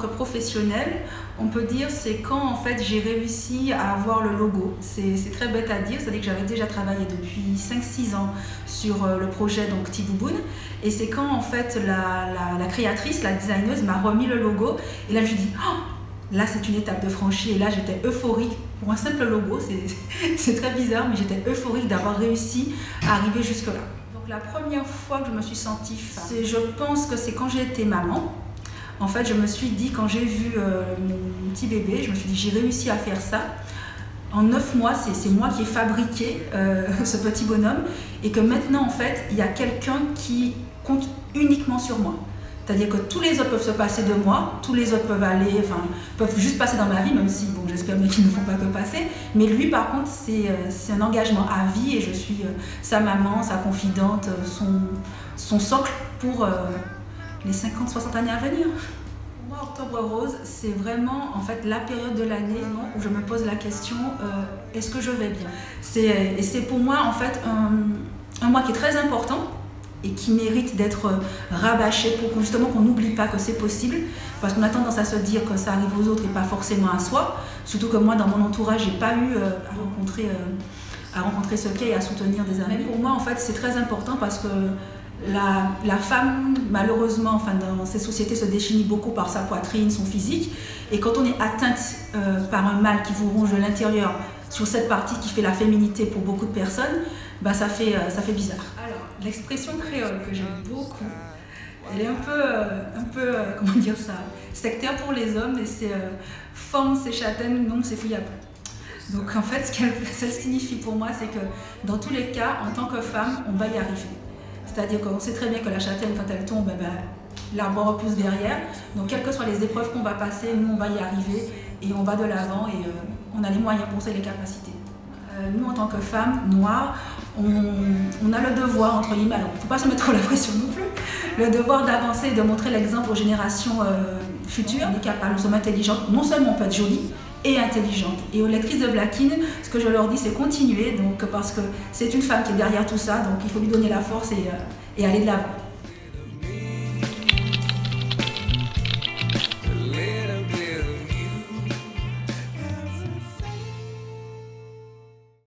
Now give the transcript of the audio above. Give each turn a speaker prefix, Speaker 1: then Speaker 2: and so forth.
Speaker 1: que professionnelle, on peut dire c'est quand en fait j'ai réussi à avoir le logo. C'est très bête à dire, c'est-à-dire que j'avais déjà travaillé depuis 5-6 ans sur le projet donc Tibouboune, et c'est quand en fait la créatrice, la designeuse m'a remis le logo, et là je me dis oh, là c'est une étape de franchie, et là j'étais euphorique pour un simple logo, c'est très bizarre, mais j'étais euphorique d'avoir réussi à arriver jusque là. Donc la première fois que je me suis sentie femme, je pense que c'est quand j'ai été maman. En fait, je me suis dit, quand j'ai vu mon petit bébé, je me suis dit, j'ai réussi à faire ça. En 9 mois, c'est moi qui ai fabriqué ce petit bonhomme. Et que maintenant, en fait, il y a quelqu'un qui compte uniquement sur moi. C'est-à-dire que tous les autres peuvent se passer de moi, tous les autres peuvent aller, enfin, peuvent juste passer dans ma vie, même si, bon, j'espère bien qu'ils ne font pas que passer. Mais lui, par contre, c'est un engagement à vie et je suis sa maman, sa confidente, son socle pour les 50-60 années à venir. Pour moi, Octobre Rose, c'est vraiment en fait la période de l'année où je me pose la question est-ce que je vais bien? Et c'est pour moi en fait un mois qui est très important et qui mérite d'être rabâché pour justement qu'on n'oublie pas que c'est possible, parce qu'on a tendance à se dire que ça arrive aux autres et pas forcément à soi, surtout que moi dans mon entourage j'ai pas eu à rencontrer ce qu'est et à soutenir des amis. Mais pour moi en fait c'est très important parce que la femme, malheureusement, enfin, dans ces sociétés, se définit beaucoup par sa poitrine, son physique. Et quand on est atteinte par un mal qui vous ronge de l'intérieur, sur cette partie qui fait la féminité pour beaucoup de personnes, bah, ça fait bizarre. Alors, l'expression créole que j'aime beaucoup, elle est un peu comment dire ça, sectaire pour les hommes, et c'est forme, c'est châtaigne, non, c'est fouillable. Donc en fait, ce qu'elle signifie pour moi, c'est que dans tous les cas, en tant que femme, on va y arriver. C'est-à-dire qu'on sait très bien que la châtaigne, quand elle tombe, l'arbre repousse derrière. Donc, quelles que soient les épreuves qu'on va passer, nous, on va y arriver et on va de l'avant et on a les moyens pour ça et les capacités. Nous, en tant que femmes noires, on a le devoir, entre guillemets, alors il ne faut pas se mettre trop la pression non plus, le devoir d'avancer et de montrer l'exemple aux générations futures. On est capable, nous sommes intelligentes, non seulement on peut être jolie, et intelligente. Et aux lectrices de Black-In, ce que je leur dis, c'est continuer, donc, parce que c'est une femme qui est derrière tout ça, donc il faut lui donner la force et aller de l'avant.